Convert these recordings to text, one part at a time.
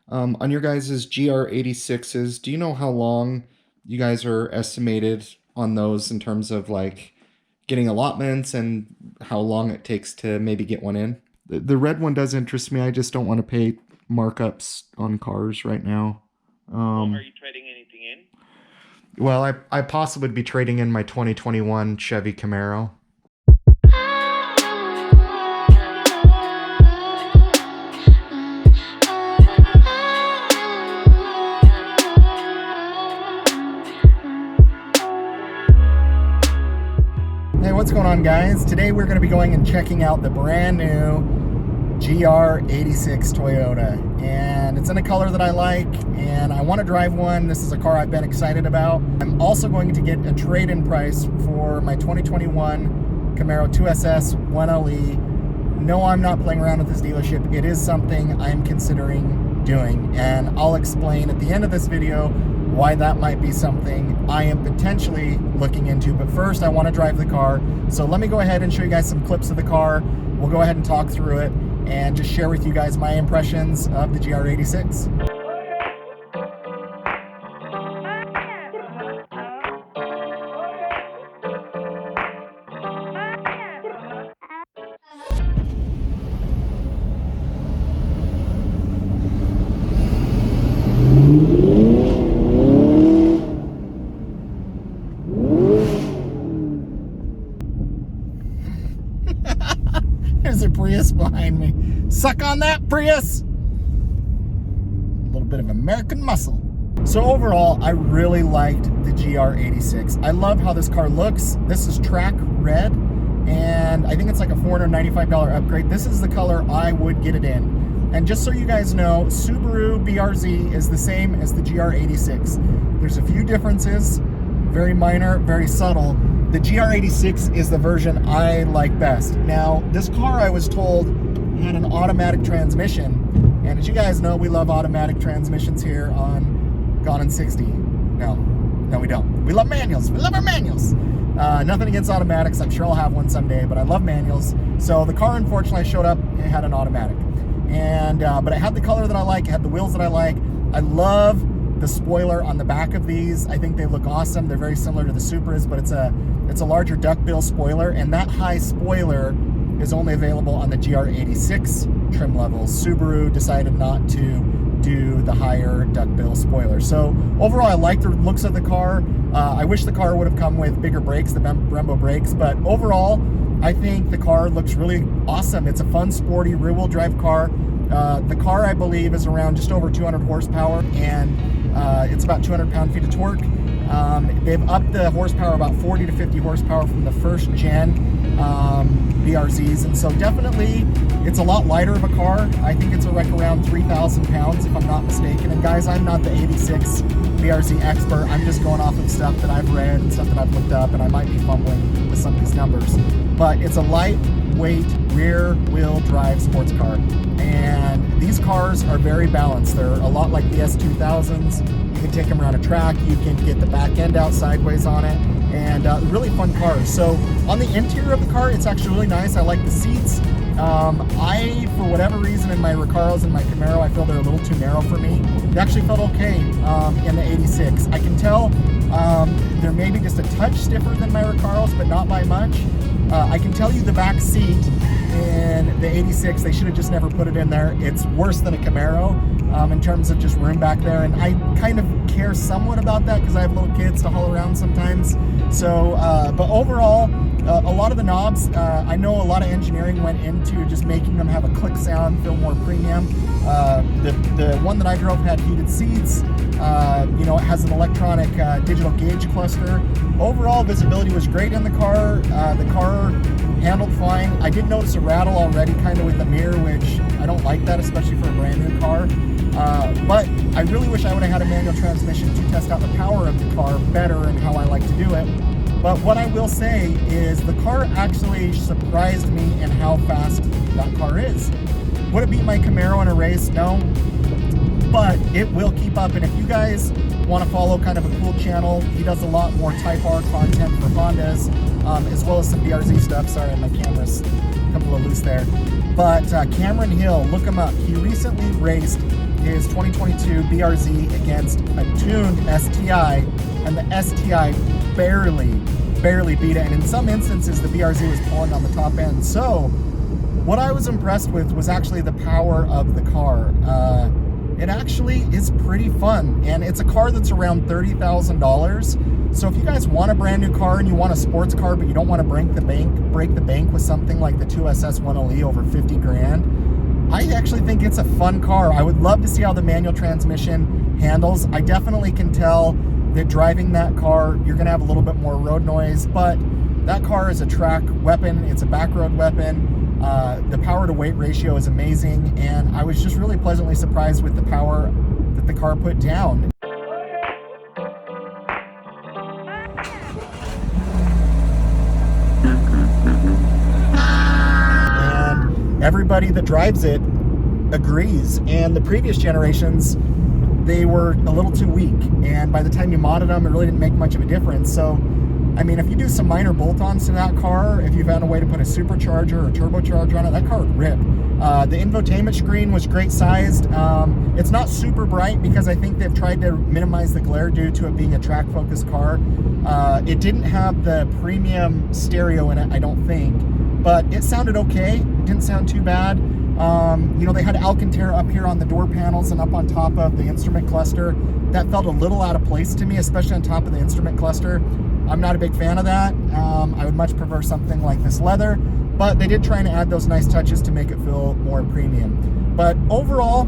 On your guys' GR86s, do you know how long you guys are estimated on those in terms of like getting allotments and how long it takes to maybe get one in? The red one does interest me. I just don't want to pay markups on cars right now. Well, are Um, you trading anything in? well, I possibly would be trading in my 2021 Chevy Camaro. Hey, what's going on, guys? Today we're going to be going and checking out the brand new GR86 Toyota, and it's in a color that I like, and I want to drive one. This is a car I've been excited about. I'm also going to get a trade-in price for my 2021 Camaro 2SS 1LE. No, I'm not playing around with this dealership. It is something I'm considering doing, and I'll explain at the end of this video why that might be something I am potentially looking into. But first, I want to drive the car. So let me go ahead and show you guys some clips of the car. We'll go ahead and talk through it and just share with you guys my impressions of the GR86. There's a Prius behind me. Suck on that, Prius! A little bit of American muscle. So overall, I really liked the GR86. I love how this car looks. This is track red, and I think it's like a $495 upgrade. This is the color I would get it in. And just so you guys know, Subaru BRZ is the same as the GR86. There's a few differences, very minor, very subtle. The GR86 is the version I like best. Now, this car, I was told, had an automatic transmission, and as you guys know, we love automatic transmissions here on Gone in 60. No, we don't. We love manuals. We love our manuals. Nothing against automatics. I'm sure I'll have one someday, but I love manuals. So the car, unfortunately, showed up, it had an automatic. And but it had the color that I like, it had the wheels that I like. I love the spoiler on the back of these. I think they look awesome. They're very similar to the Supras, but it's a larger duckbill spoiler, and that high spoiler is only available on the GR86 trim levels. Subaru decided not to do the higher duckbill spoiler. So overall, I like the looks of the car. I wish the car would have come with bigger brakes, the Brembo brakes, but overall, I think the car looks really awesome. It's a fun, sporty, rear-wheel drive car. The car, I believe, is around just over 200 horsepower, and it's about 200 pound-feet of torque. They've upped the horsepower about 40 to 50 horsepower from the first gen BRZs, and so definitely it's a lot lighter of a car. I think it's around 3,000 pounds, if I'm not mistaken. And guys, I'm not the 86 BRZ expert. I'm just going off of stuff that I've read and stuff that I've looked up, and I might be fumbling with some of these numbers. But it's a lightweight rear-wheel drive sports car, and these cars are very balanced. They're a lot like the S2000s. You can take them around a track, you can get the back end out sideways on it, and really fun cars. So on the interior of the car, it's actually really nice. I like the seats. I, for whatever reason, in my Recaros and my Camaro, I feel they're a little too narrow for me. They actually felt okay in the 86. I can tell they're maybe just a touch stiffer than my Recaros, but not by much. I can tell you the back seat in the 86, they should have just never put it in there. It's worse than a Camaro in terms of just room back there, and I kind of care somewhat about that because I have little kids to haul around sometimes. So, but overall, a lot of the knobs, I know a lot of engineering went into just making them have a click sound, feel more premium. The one that I drove had heated seats. You know, it has an electronic digital gauge cluster. Overall, visibility was great in the car. The car handled fine. I did notice a rattle already kind of with the mirror, which I don't like that, especially for a brand new car. But I really wish I would have had a manual transmission to test out the power of the car better and how I like to do it. But what I will say is the car actually surprised me in how fast that car is. Would it beat my Camaro in a race? No. But it will keep up, and if you guys want to follow kind of a cool channel, he does a lot more Type R content for Hondas, as well as some BRZ stuff. Sorry, my camera's come a little loose there. But Cameron Hill, look him up. He recently raced his 2022 BRZ against a tuned STI, and the STI barely beat it. And in some instances, the BRZ was pulling on the top end. So what I was impressed with was actually the power of the car. It actually is pretty fun, and it's a car that's around $30,000. So if you guys want a brand new car and you want a sports car, but you don't want to break the bank with something like the 2SS 1LE over 50 grand, I actually think it's a fun car. I would love to see how the manual transmission handles. I definitely can tell that driving that car, you're gonna have a little bit more road noise, but that car is a track weapon. It's a back road weapon. The power to weight ratio is amazing, and I was just really pleasantly surprised with the power that the car put down. And everybody that drives it agrees. And the previous generations, they were a little too weak, and by the time you modded them, it really didn't make much of a difference. So I mean, if you do some minor bolt-ons to that car, if you found a way to put a supercharger or turbocharger on it, that car would rip. The infotainment screen was great sized. It's not super bright because I think they've tried to minimize the glare due to it being a track-focused car. It didn't have the premium stereo in it, I don't think, but it sounded okay. It didn't sound too bad. You know, they had Alcantara up here on the door panels and up on top of the instrument cluster. That felt a little out of place to me, especially on top of the instrument cluster. I'm not a big fan of that. I would much prefer something like this leather, but they did try and add those nice touches to make it feel more premium. But overall,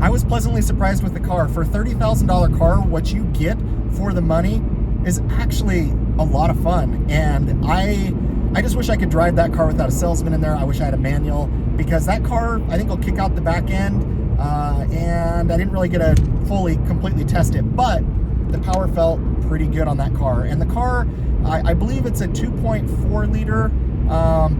I was pleasantly surprised with the car. For a $30,000 car, what you get for the money is actually a lot of fun. And I just wish I could drive that car without a salesman in there. I wish I had a manual, because that car, I think, will kick out the back end. And I didn't really get to completely test it, but the power felt pretty good on that car. And the car, I believe it's a 2.4 liter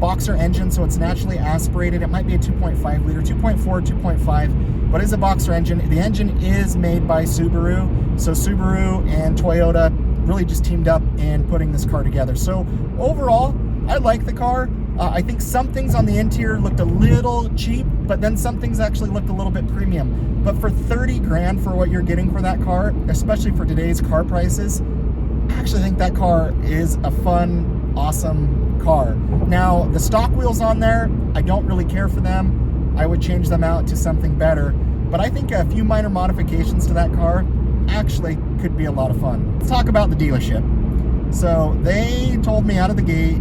boxer engine, so it's naturally aspirated. It might be a 2.5 liter, 2.4, 2.5, but it's a boxer engine. The engine is made by Subaru, so Subaru and Toyota really just teamed up in putting this car together. So overall, I like the car. I think some things on the interior looked a little cheap, but then some things actually looked a little bit premium. But for 30 grand for what you're getting for that car, especially for today's car prices, I actually think that car is a fun, awesome car. Now, the stock wheels on there, I don't really care for them. I would change them out to something better. But I think a few minor modifications to that car actually could be a lot of fun. Let's talk about the dealership. So they told me out of the gate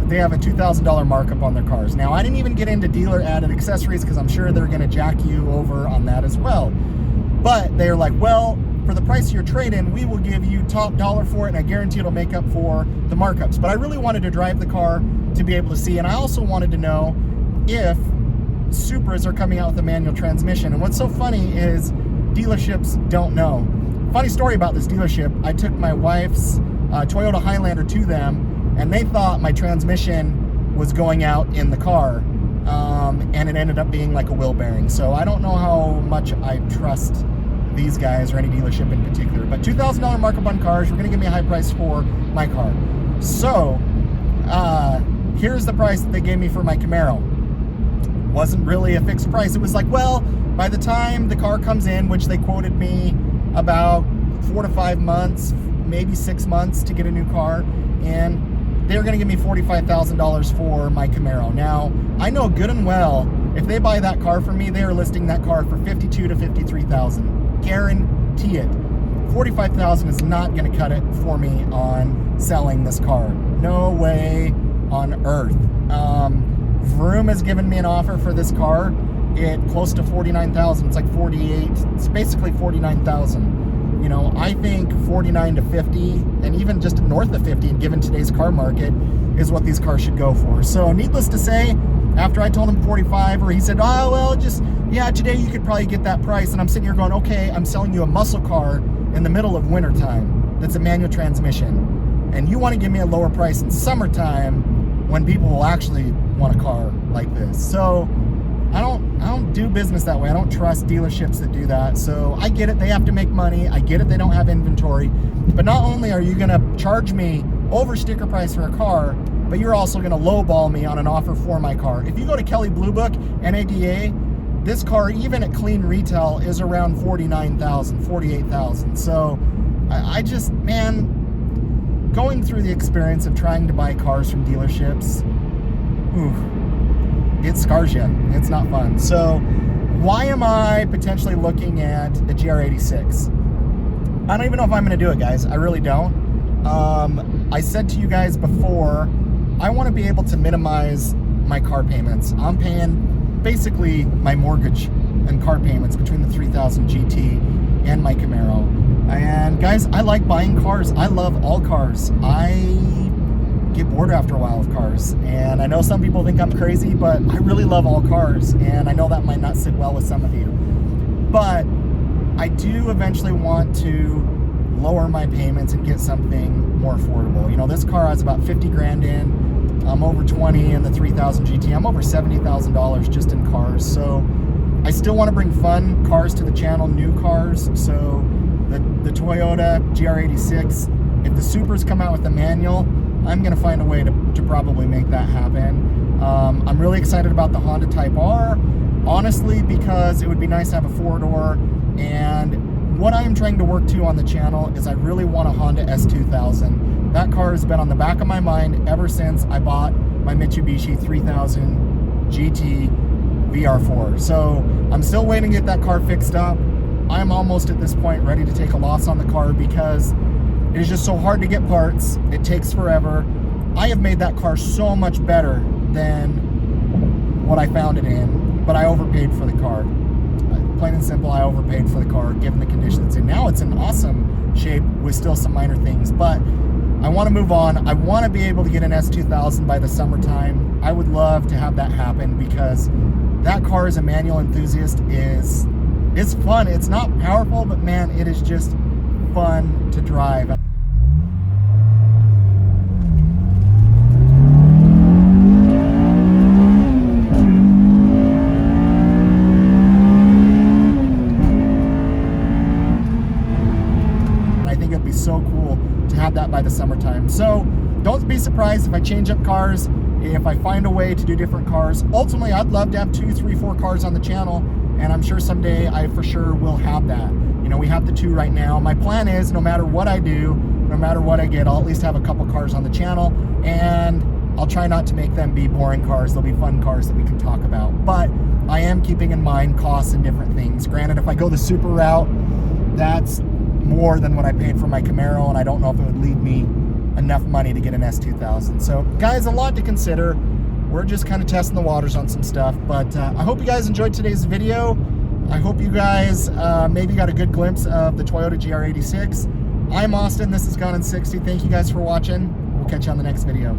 they have a $2,000 markup on their cars. Now, I didn't even get into dealer added accessories because I'm sure they're gonna jack you over on that as well. But they're like, well, for the price of your trade-in, we will give you top dollar for it, and I guarantee it'll make up for the markups. But I really wanted to drive the car to be able to see, and I also wanted to know if Supras are coming out with a manual transmission. And what's so funny is dealerships don't know. Funny story about this dealership, I took my wife's Toyota Highlander to them, and they thought my transmission was going out in the car, and it ended up being like a wheel bearing. So I don't know how much I trust these guys or any dealership in particular. But $2,000 markup on cars, we're gonna give me a high price for my car. So here's the price that they gave me for my Camaro. Wasn't really a fixed price. It was like, well, by the time the car comes in, which they quoted me about 4 to 5 months, maybe 6 months to get a new car, and they're gonna give me $45,000 for my Camaro. Now, I know good and well, if they buy that car from me, they are listing that car for $52,000 to $53,000. Guarantee it. $45,000 is not gonna cut it for me on selling this car. No way on earth. Vroom has given me an offer for this car at close to $49,000. It's like 48, it's basically $49,000. You know, I think 49 to 50, and even just north of 50, given today's car market, is what these cars should go for. So needless to say, after I told him 45, or he said, oh, well, just, yeah, today you could probably get that price. And I'm sitting here going, okay, I'm selling you a muscle car in the middle of wintertime that's a manual transmission. And you want to give me a lower price in summertime when people will actually want a car like this. So I don't do business that way. I don't trust dealerships that do that. So I get it, they have to make money. I get it, they don't have inventory. But not only are you gonna charge me over sticker price for a car, but you're also gonna lowball me on an offer for my car. If you go to Kelley Blue Book, NADA, this car, even at clean retail, is around 49,000, 48,000. So I just, man, going through the experience of trying to buy cars from dealerships, it scars you. It's not fun. So why am I potentially looking at a GR86? I don't even know if I'm going to do it, guys. I really don't. I said to you guys before, I want to be able to minimize my car payments. I'm paying basically my mortgage and car payments between the 3000 GT and my Camaro. And guys, I like buying cars. I love all cars. I get bored after a while of cars. And I know some people think I'm crazy, but I really love all cars. And I know that might not sit well with some of you. But I do eventually want to lower my payments and get something more affordable. You know, this car has about 50 grand in. I'm over 20 in the 3000 GT. I'm over $70,000 just in cars. So I still want to bring fun cars to the channel, new cars. So the Toyota GR86, if the Supers come out with the manual, I'm going to find a way to probably make that happen. I'm really excited about the Honda Type R, honestly, because it would be nice to have a four-door. And what I am trying to work to on the channel is I really want a Honda S2000. That car has been on the back of my mind ever since I bought my Mitsubishi 3000 GT VR4. So I'm still waiting to get that car fixed up. I'm almost at this point ready to take a loss on the car because it is just so hard to get parts. It takes forever. I have made that car so much better than what I found it in, but I overpaid for the car. Plain and simple, I overpaid for the car given the condition it's in. Now it's in awesome shape with still some minor things, but I want to move on. I want to be able to get an S2000 by the summertime. I would love to have that happen because that car as a manual enthusiast is fun. It's not powerful, but man, it is just fun to drive. So cool to have that by the summertime. So don't be surprised if I change up cars, if I find a way to do different cars. Ultimately, I'd love to have 2, 3, 4 cars on the channel, and I'm sure someday I for sure will have that. You know, we have the 2 right now. My plan is no matter what I do, no matter what I get, I'll at least have a couple cars on the channel, and I'll try not to make them be boring cars. They'll be fun cars that we can talk about. But I am keeping in mind costs and different things. Granted, if I go the super route, that's more than what I paid for my Camaro, and I don't know if it would leave me enough money to get an S2000. So guys, a lot to consider. We're just kind of testing the waters on some stuff, but I hope you guys enjoyed today's video. I hope you guys maybe got a good glimpse of the Toyota GR86. I'm Austin, this is Gone in 60. Thank you guys for watching. We'll catch you on the next video.